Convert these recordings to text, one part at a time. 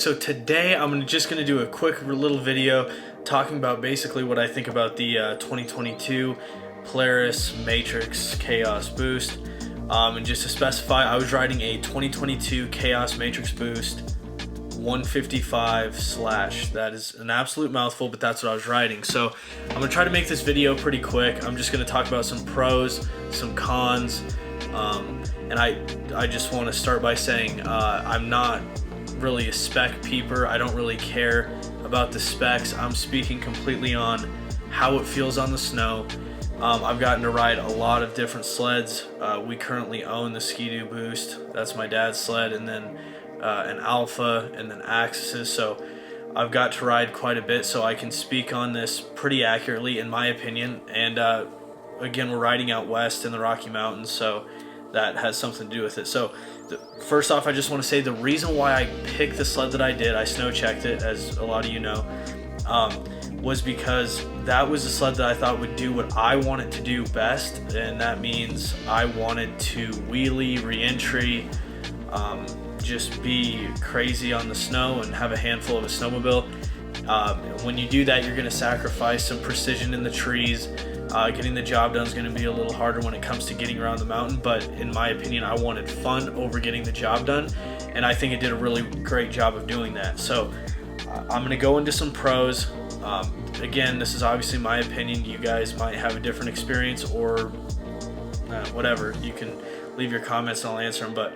So today I'm just going to do a quick little video talking about basically what I think about the 2022 Polaris Matryx Khaos Boost. And just to specify, I was riding a 2022 Khaos Matryx Boost 155/. That is an absolute mouthful, but that's what I was riding. So I'm going to try to make this video pretty quick. I'm just going to talk about some pros, some cons, and I just want to start by saying I'm not really a spec peeper. I don't really care about the specs. I'm speaking completely on how it feels on the snow. I've gotten to ride a lot of different sleds. We currently own the Ski-Doo Boost. That's my dad's sled, and then an Alpha, and then Axis. So I've got to ride quite a bit, so I can speak on this pretty accurately in my opinion. And again, we're riding out west in the Rocky Mountains, so that has something to do with it. So first off, I just want to say the reason why I picked the sled that I did, I snow checked it, as a lot of you know, was because that was the sled that I thought would do what I want it to do best, and that means I wanted to wheelie, re-entry, just be crazy on the snow and have a handful of a snowmobile. When you do that, you're going to sacrifice some precision in the trees. Getting the job done is going to be a little harder when it comes to getting around the mountain, but in my opinion, I wanted fun over getting the job done, and I think it did a really great job of doing that. So I'm going to go into some pros. Again, this is obviously my opinion. You guys might have a different experience, or whatever. You can leave your comments and I'll answer them, but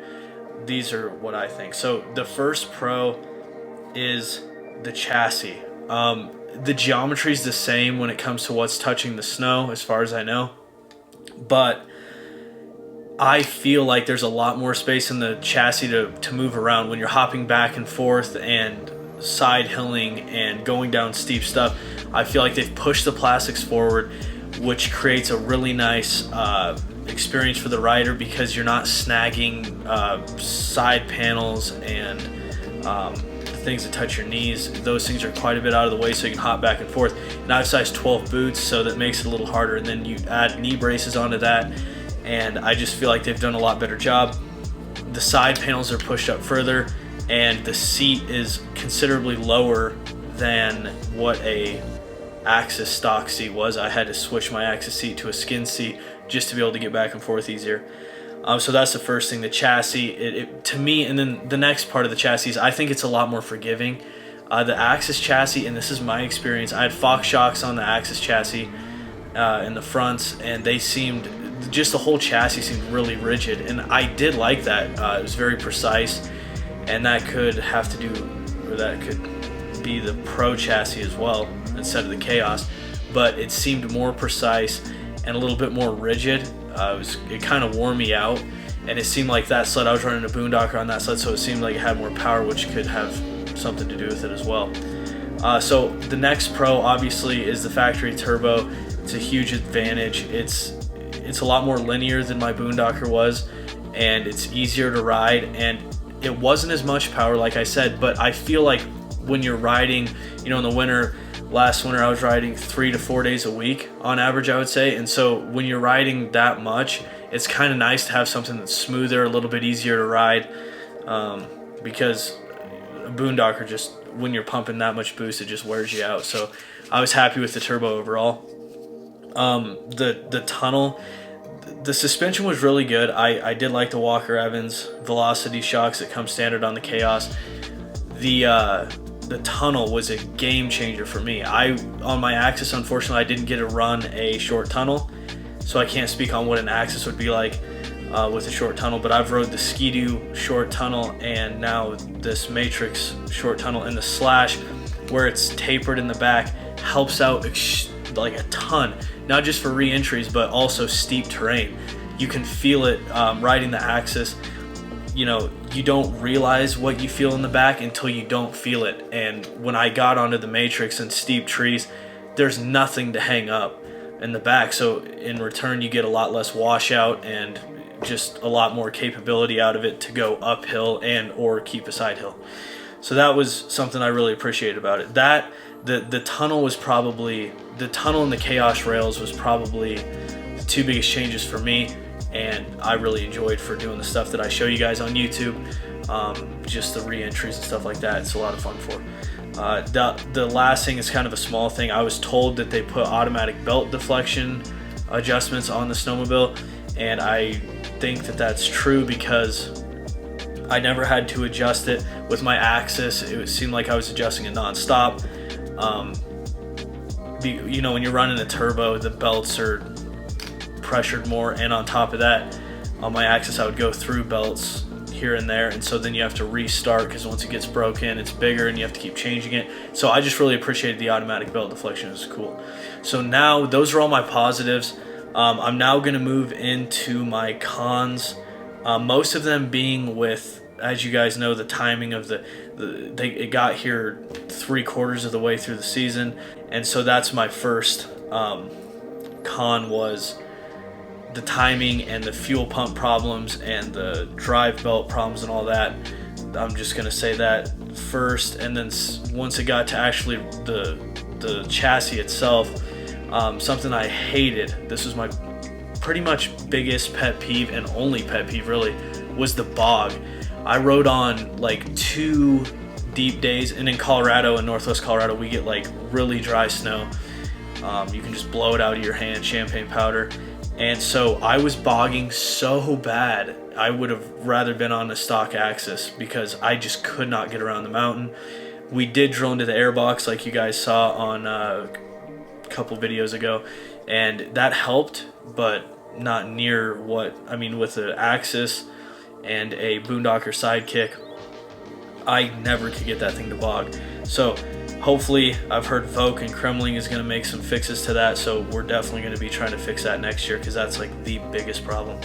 these are what I think. So the first pro is the chassis. The geometry is the same when it comes to what's touching the snow, as far as I know, but I feel like there's a lot more space in the chassis to move around when you're hopping back and forth and side hilling and going down steep stuff. I feel like they've pushed the plastics forward, which creates a really nice experience for the rider, because you're not snagging side panels and things that touch your knees. Those things are quite a bit out of the way, so you can hop back and forth. And I have size 12 boots, so that makes it a little harder, and then you add knee braces onto that, and I just feel like they've done a lot better job. The side panels are pushed up further, and the seat is considerably lower than what a Axis stock seat was. I had to switch my Axis seat to a skin seat just to be able to get back and forth easier. So that's the first thing, the chassis. To me, and then the next part of the chassis is I think it's a lot more forgiving. The Axis chassis, and this is my experience, I had Fox shocks on the Axis chassis in the fronts, and they seemed, just the whole chassis seemed really rigid, and I did like that. It was very precise, and that could have to do, or that could be the Pro chassis as well instead of the Khaos, but it seemed more precise and a little bit more rigid. It kind of wore me out, and it seemed like that sled, I was running a boondocker on that sled, so it seemed like it had more power, which could have something to do with it as well. So the next pro obviously is the factory turbo. It's a huge advantage. It's a lot more linear than my boondocker was, and it's easier to ride, and it wasn't as much power, like I said, but I feel like when you're riding, you know, in the winter, last winter I was riding 3 to 4 days a week on average, I would say, and so when you're riding that much, it's kind of nice to have something that's smoother, a little bit easier to ride, because a boondocker, just when you're pumping that much boost, it just wears you out. So I was happy with the turbo overall. The tunnel, the suspension was really good. I did like the Walker Evans Velocity shocks that come standard on the Khaos. The tunnel was a game changer for me. On my Axis, unfortunately, I didn't get to run a short tunnel, so I can't speak on what an Axis would be like with a short tunnel, but I've rode the Ski-Doo short tunnel and now this Matryx short tunnel, and the Slash, where it's tapered in the back, helps out like a ton, not just for re-entries, but also steep terrain. You can feel it riding the Axis. You know, you don't realize what you feel in the back until you don't feel it. And when I got onto the Matryx and steep trees, there's nothing to hang up in the back. So in return, you get a lot less washout and just a lot more capability out of it to go uphill and or keep a side hill. So that was something I really appreciated about it. The tunnel was probably, the tunnel and the Khaos rails was probably the two biggest changes for me, and I really enjoyed for doing the stuff that I show you guys on YouTube. just the re-entries and stuff like that. It's a lot of fun for. The last thing is kind of a small thing. I was told that they put automatic belt deflection adjustments on the snowmobile, and I think that that's true because I never had to adjust it with my axis. It seemed like I was adjusting it non-stop. You know, when you're running a turbo, the belts are pressured more, and on top of that, on my axis I would go through belts here and there, and so then you have to restart because once it gets broken it's bigger and you have to keep changing it. So I just really appreciated the automatic belt deflection. It was cool. So now those are all my positives. I'm now going to move into my cons, most of them being with, as you guys know, the timing of it got here 3/4 of the way through the season, and so that's my first con, was the timing and the fuel pump problems and the drive belt problems and all that. I'm just gonna say that first, and then once it got to actually the chassis itself, something I hated, this was my pretty much biggest pet peeve and only pet peeve really, was the bog. I rode on like 2 deep days, and in Colorado, in Northwest Colorado, we get like really dry snow. You can just blow it out of your hand, champagne powder. And so I was bogging so bad. I would have rather been on a stock axis because I just could not get around the mountain. We did drill into the airbox like you guys saw on a couple videos ago, and that helped, but not near what, I mean, with the axis and a Boondocker sidekick, I never could get that thing to bog. So hopefully, I've heard Voke and Kremling is going to make some fixes to that, so we're definitely going to be trying to fix that next year because that's like the biggest problem.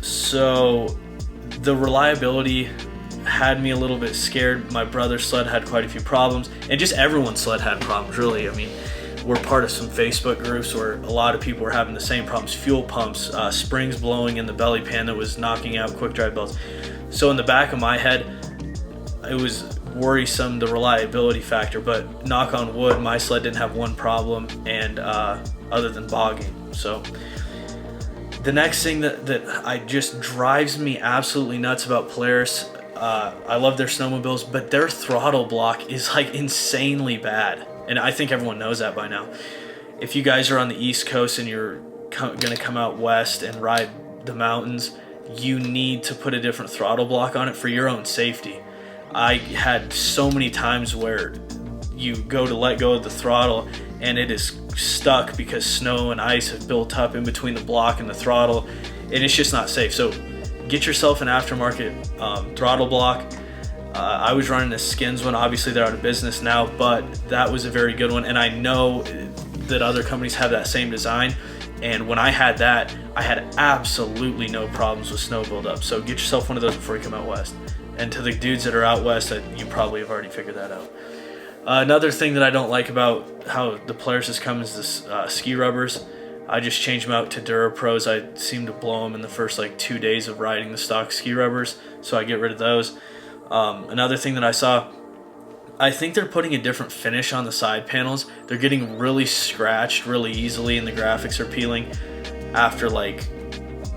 So the reliability had me a little bit scared. My brother's sled had quite a few problems, and just everyone's sled had problems, really. I mean, we're part of some Facebook groups where a lot of people were having the same problems. Fuel pumps, springs blowing in the belly pan that was knocking out quick drive belts. So in the back of my head, it was worrisome, the reliability factor, but knock on wood, my sled didn't have one problem, and other than bogging. So the next thing that I just drives me absolutely nuts about Polaris, I love their snowmobiles, but their throttle block is like insanely bad, and I think everyone knows that by now. If you guys are on the East Coast and you're gonna come out west and ride the mountains, you need to put a different throttle block on it for your own safety. I had so many times where you go to let go of the throttle and it is stuck because snow and ice have built up in between the block and the throttle, and it's just not safe. So get yourself an aftermarket throttle block. I was running a Skins one. Obviously they're out of business now, but that was a very good one, and I know that other companies have that same design, and when I had that, I had absolutely no problems with snow buildup. So get yourself one of those before you come out west. And to the dudes that are out west, you probably have already figured that out. Another thing that I don't like about how the Polaris has come is this ski rubbers. I just changed them out to DuraPros. I seem to blow them in the first like 2 days of riding the stock ski rubbers, so I get rid of those. Another thing that I saw, I think they're putting a different finish on the side panels. They're getting really scratched really easily, and the graphics are peeling after like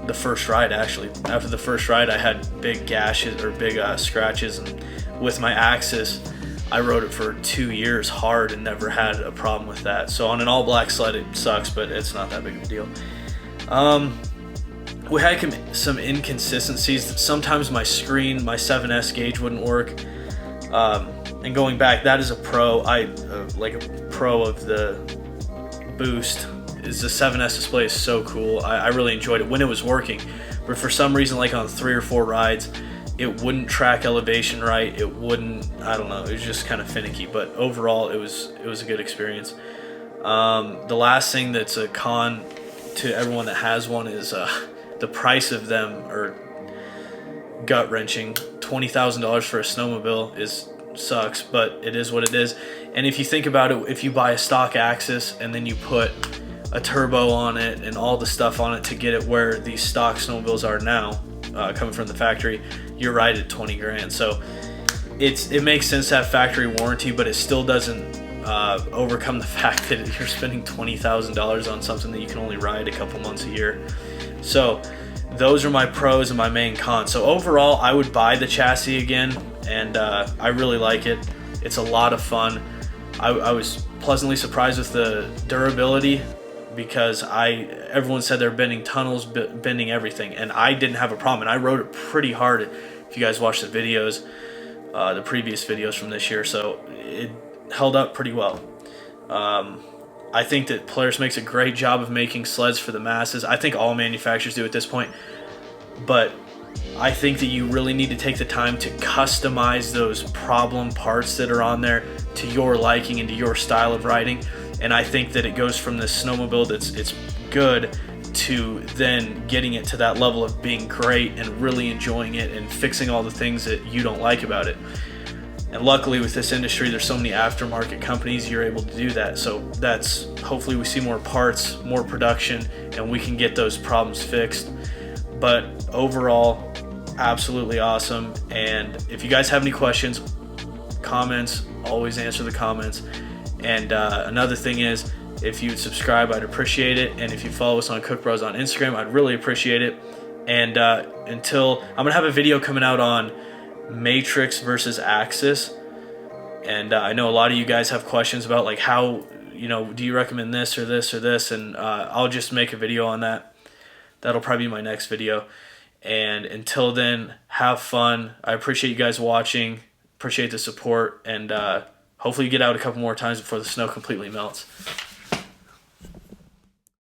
the first ride. Actually, after the first ride, I had big gashes or big scratches, and with my axis, I rode it for 2 years hard and never had a problem with that. So on an all black sled, it sucks, but it's not that big of a deal. We had some inconsistencies. Sometimes my screen, my 7S gauge wouldn't work. And going back, that is a pro. Like a pro of the Boost. Is the 7S display is so cool. I really enjoyed it when it was working, but for some reason, like on 3 or 4 rides, it wouldn't track elevation right. It wouldn't, I don't know, it was just kind of finicky, but overall it was a good experience. The last thing that's a con to everyone that has one is the price of them are gut-wrenching. $20,000 for a snowmobile sucks, but it is what it is. And if you think about it, if you buy a stock axis and then you put a turbo on it and all the stuff on it to get it where these stock snowmobiles are now, coming from the factory, you're right at 20 grand. So it makes sense to have factory warranty, but it still doesn't overcome the fact that you're spending $20,000 on something that you can only ride a couple months a year. So those are my pros and my main cons. So overall, I would buy the chassis again, and I really like it. It's a lot of fun. I was pleasantly surprised with the durability, because everyone said they're bending tunnels, bending everything, and I didn't have a problem. And I rode it pretty hard. If you guys watch the videos, the previous videos from this year, so it held up pretty well. I think that Polaris makes a great job of making sleds for the masses. I think all manufacturers do at this point, but I think that you really need to take the time to customize those problem parts that are on there to your liking and to your style of riding. And I think that it goes from this snowmobile it's good to then getting it to that level of being great and really enjoying it and fixing all the things that you don't like about it. And luckily with this industry, there's so many aftermarket companies, you're able to do that. So that's, hopefully we see more parts, more production, and we can get those problems fixed. But overall, absolutely awesome. And if you guys have any questions, comments, always answer the comments. And another thing is, if you would subscribe, I'd appreciate it. And if you follow us on Cook Bros on Instagram, I'd really appreciate it. And I'm gonna have a video coming out on Matryx versus Axis, and I know a lot of you guys have questions about like how, do you recommend this or this or this, and I'll just make a video on that. That'll probably be my next video. And until then, have fun. I appreciate you guys watching, appreciate the support, and hopefully you get out a couple more times before the snow completely melts.